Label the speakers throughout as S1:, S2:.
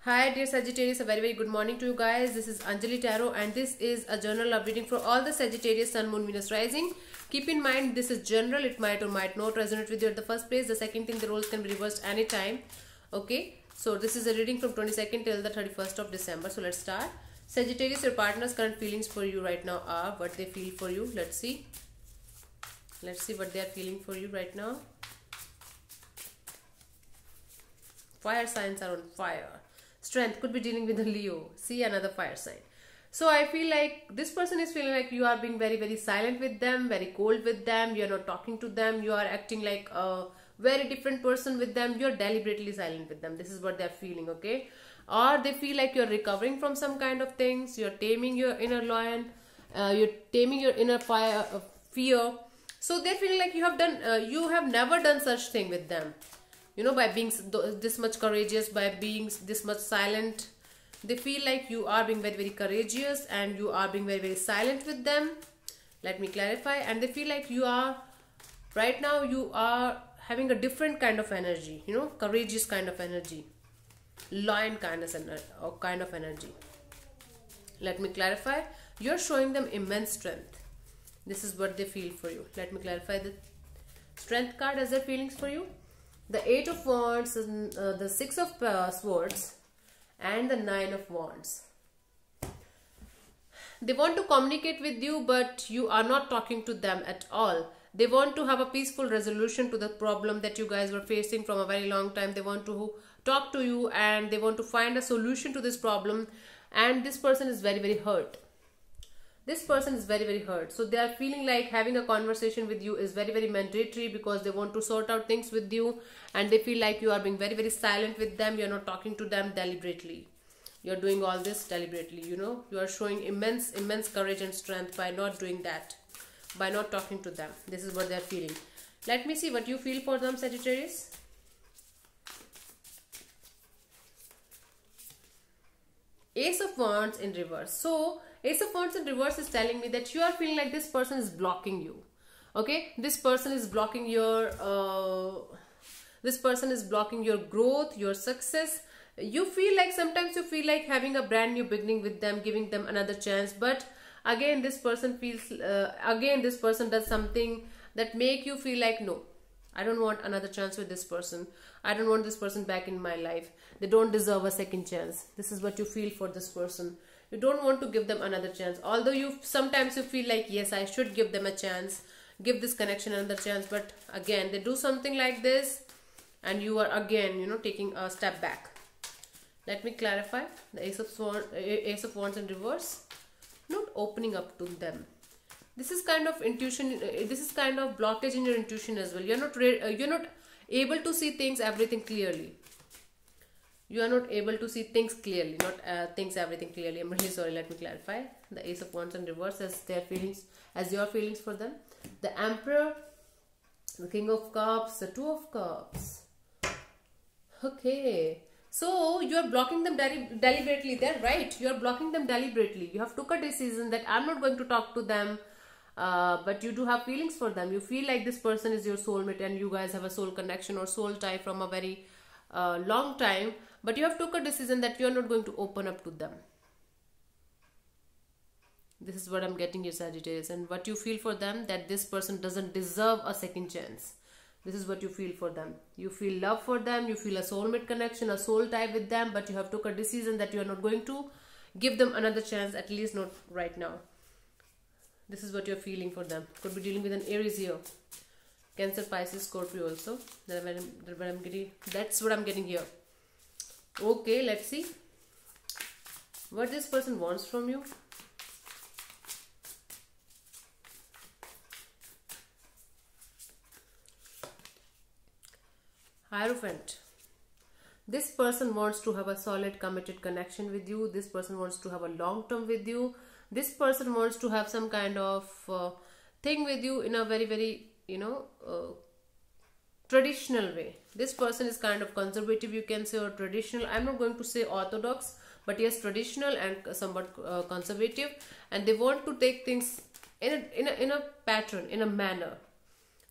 S1: Hi dear Sagittarius, a very good morning to you guys. This is Anjali Tarot and this is a general love reading for all the Sagittarius Sun, Moon, Venus, Rising. Keep in mind this is general, it might or might not resonate with you at the first place. The second thing, the roles can be reversed anytime. Okay, so this is a reading from 22nd till the 31st of December. So let's start. Sagittarius, your partner's current feelings for you right now are what they feel for you. Let's see what they are feeling for you right now. Fire signs are on fire. Strength, could be dealing with a Leo. See, another fire sign. So I feel like this person is feeling like you are being very silent with them, very cold with them. You are not talking to them. You are acting like a very different person with them. You are deliberately silent with them. This is what they are feeling, okay? Or they feel like you are recovering from some kind of things. You are taming your inner lion. You're taming your inner fire, fear. So they're feeling like you have never done such thing with them. You know, by being this much courageous, by being this much silent, they feel like you are being very courageous and you are being very silent with them. Let me clarify. And they feel like you are, right now, you are having a different kind of energy, you know, courageous kind of energy, lion kind of energy. Let me clarify. You're showing them immense strength. This is what they feel for you. Let me clarify the strength card as their feelings for you. The 8 of Wands, the 6 of Swords and the 9 of Wands. They want to communicate with you, but you are not talking to them at all. They want to have a peaceful resolution to the problem that you guys were facing from a very long time. They want to talk to you and they want to find a solution to this problem. And this person is very hurt. This person is very hurt. So they are feeling like having a conversation with you is very mandatory because they want to sort out things with you, and they feel like you are being very silent with them. You are not talking to them deliberately. You are doing all this deliberately, you know. You are showing immense courage and strength by not doing that, by not talking to them. This is what they are feeling. Let me see what you feel for them, Sagittarius. Ace of Wands in reverse. So Ace of Wands in reverse is telling me that you are feeling like this person is blocking you. Okay, this person is blocking your growth, your success. You feel like sometimes you feel like having a brand new beginning with them, giving them another chance. But again, this person feels this person does something that make you feel like, no, I don't want another chance with this person. I don't want this person back in my life. They don't deserve a second chance. This is what you feel for this person. You don't want to give them another chance. Although sometimes you feel like, yes, I should give them a chance, give this connection another chance. But again, they do something like this and you are again, you know, taking a step back. Let me clarify. The Ace of Wands in reverse. Not opening up to them. This is kind of intuition. This is kind of blockage in your intuition as well. You're not able to see everything clearly. You are not able to see things clearly, not everything clearly. I'm really sorry. Let me clarify. The Ace of Wands in reverse as their feelings, as your feelings for them. The Emperor, the King of Cups, the Two of Cups. Okay. So you are blocking them deliberately. They're right. You are blocking them deliberately. You have took a decision that I'm not going to talk to them. But you do have feelings for them. You feel like this person is your soulmate and you guys have a soul connection or soul tie from a very long time. But you have took a decision that you are not going to open up to them. This is what I'm getting, you Sagittarius. And what you feel for them, that this person doesn't deserve a second chance. This is what you feel for them. You feel love for them. You feel a soulmate connection, a soul tie with them. But you have took a decision that you are not going to give them another chance, at least not right now. This is what you're feeling for them. Could be dealing with an Aries here. Cancer, Pisces, Scorpio also. That's what I'm getting here. Okay, let's see what this person wants from you. Hierophant. This person wants to have a solid, committed connection with you. This person wants to have a long term with you. This person wants to have some kind of thing with you in a very, you know, traditional way. This person is kind of conservative, you can say, or traditional. I'm not going to say orthodox, but yes, traditional and somewhat conservative. And they want to take things in a pattern, in a manner.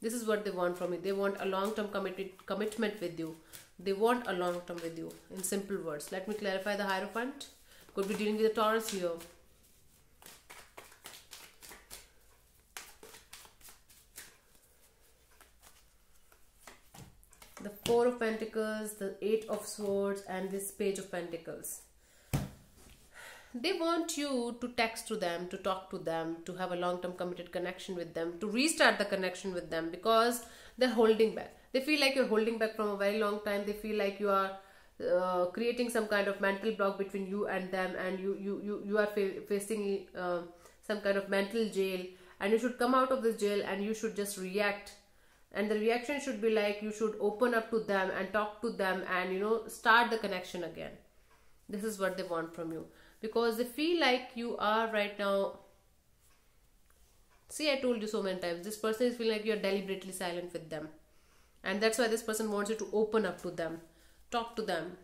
S1: This is what they want from you. They want a long-term commitment with you. They want a long term with you. In simple words, let me clarify the Hierophant. Could be dealing with a Taurus here. The Four of Pentacles, the Eight of Swords, and this Page of Pentacles. They want you to text to them, to talk to them, to have a long-term committed connection with them, to restart the connection with them, because they're holding back. They feel like you're holding back from a very long time. They feel like you are creating some kind of mental block between you and them, and you are facing some kind of mental jail, and you should come out of this jail and you should just react. And the reaction should be like, you should open up to them and talk to them and, you know, start the connection again. This is what they want from you, because they feel like you are right now. See, I told you so many times, this person is feeling like you are deliberately silent with them, and that's why this person wants you to open up to them, talk to them,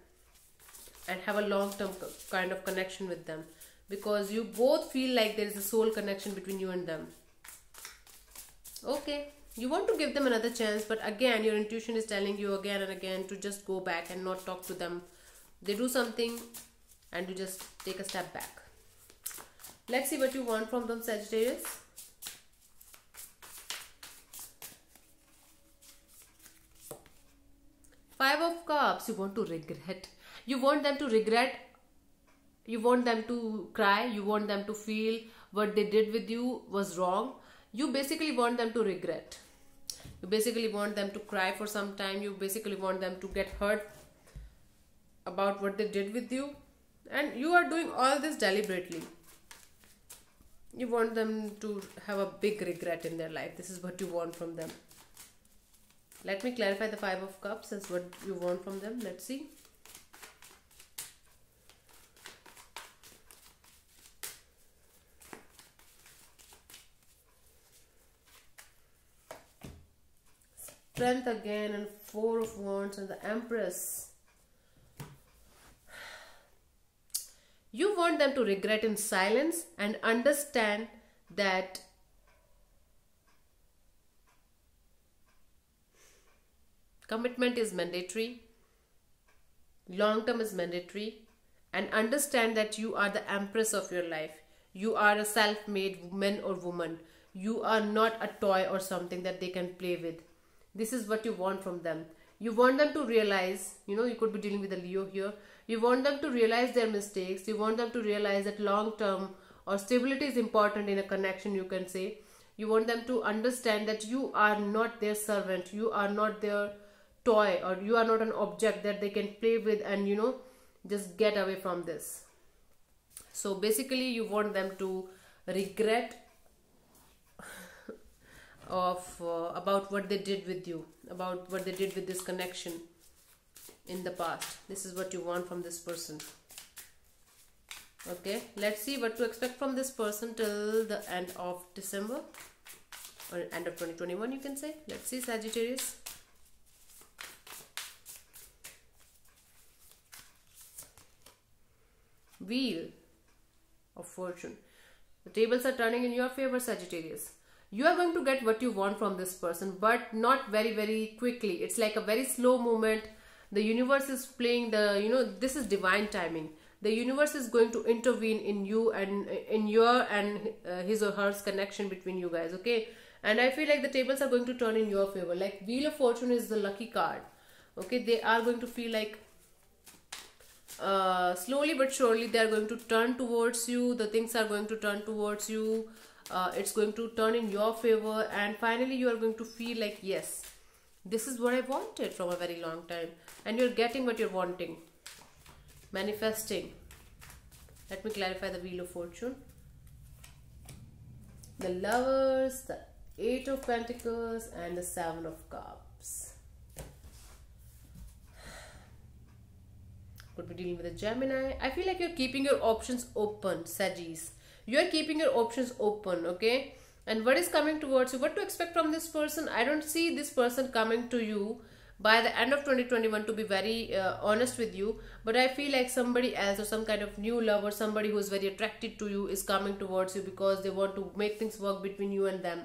S1: and have a long-term kind of connection with them, because you both feel like there is a soul connection between you and them. Okay, you want to give them another chance, but again your intuition is telling you again and again to just go back and not talk to them. They do something and you just take a step back. Let's see what you want from them, Sagittarius. Five of Cups. You want to regret. You want them to regret. You want them to cry. You want them to feel what they did with you was wrong. You basically want them to regret. You basically want them to cry for some time. You basically want them to get hurt about what they did with you. And you are doing all this deliberately. You want them to have a big regret in their life. This is what you want from them. Let me clarify the Five of Cups as what you want from them. Let's see. Strength again, and Four of Wands and the Empress. You want them to regret in silence and understand that commitment is mandatory, long term is mandatory, and understand that you are the empress of your life. You are a self-made man or woman. You are not a toy or something that they can play with. This is what you want from them. You want them to realize, you know, you could be dealing with a Leo here. You want them to realize their mistakes. You want them to realize that long term or stability is important in a connection, you can say. You want them to understand that you are not their servant. You are not their toy, or you are not an object that they can play with and, you know, just get away from this. So basically you want them to regret about what they did with you, about what they did with this connection in the past. This is what you want from this person. Okay, let's see what to expect from this person till the end of December, or end of 2021, you can say. Let's see, Sagittarius. Wheel of Fortune. The tables are turning in your favor, Sagittarius. You are going to get what you want from this person, but not very quickly. It's like a very slow movement. The universe is playing the, you know, this is divine timing. The universe is going to intervene in you and in your and his or her connection between you guys, okay? And I feel like the tables are going to turn in your favor. Like Wheel of Fortune is the lucky card, okay? They are going to feel like slowly but surely they are going to turn towards you. The things are going to turn towards you. It's going to turn in your favor, and finally you are going to feel like, yes, this is what I wanted from a very long time, and you're getting what you're wanting. Manifesting. Let me clarify the Wheel of Fortune. The Lovers, the Eight of Pentacles, and the Seven of Cups. Could be dealing with a Gemini. I feel like you're keeping your options open, Sagittarius. You are keeping your options open, okay? And what is coming towards you? What to expect from this person? I don't see this person coming to you by the end of 2021, to be very honest with you. But I feel like somebody else, or some kind of new love, or somebody who is very attracted to you is coming towards you because they want to make things work between you and them.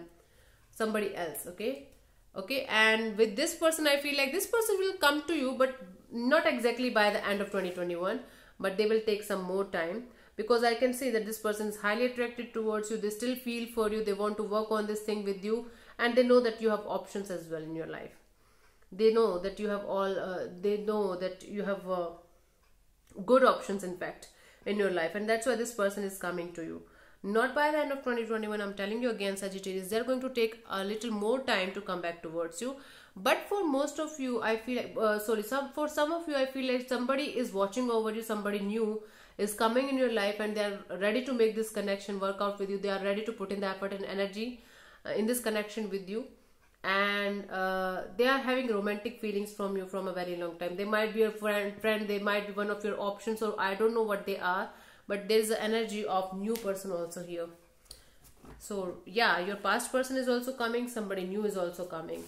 S1: Somebody else, okay? Okay, and with this person, I feel like this person will come to you, but not exactly by the end of 2021, but they will take some more time, because I can see that this person is highly attracted towards you. They still feel for you, they want to work on this thing with you, and they know that you have options as well in your life. They know that you have they know that you have good options, in fact, in your life, and that's why this person is coming to you. Not by the end of 2021, I'm telling you again, Sagittarius, they're going to take a little more time to come back towards you. But for most of you, I feel like for some of you, I feel like somebody is watching over you, somebody new is coming in your life, and they're ready to make this connection work out with you. They are ready to put in the effort and energy in this connection with you, and they are having romantic feelings from you from a very long time. They might be your friend, they might be one of your options, or I don't know what they are, but there is the energy of new person also here. So yeah, your past person is also coming, somebody new is also coming.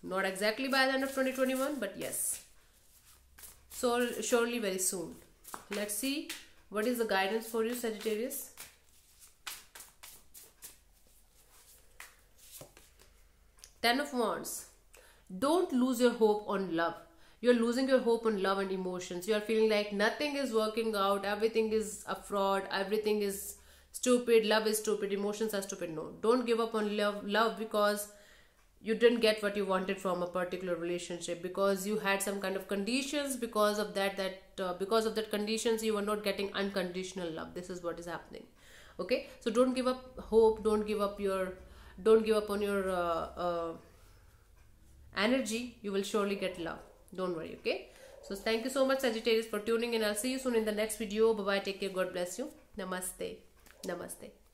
S1: Not exactly by the end of 2021, but yes, so surely very soon. Let's see what is the guidance for you, Sagittarius. Ten of Wands. Don't lose your hope on love. You're losing your hope on love and emotions. You're feeling like nothing is working out, everything is a fraud, everything is stupid, love is stupid, emotions are stupid. No, don't give up on love because you didn't get what you wanted from a particular relationship, because you had some kind of conditions. Because of that conditions, you were not getting unconditional love. This is what is happening. Okay, so don't give up hope, don't give up on your energy. You will surely get love, don't worry. Okay, so thank you so much, Sagittarius, for tuning in. I'll see you soon in the next video. Bye bye, take care, God bless you. Namaste. Namaste.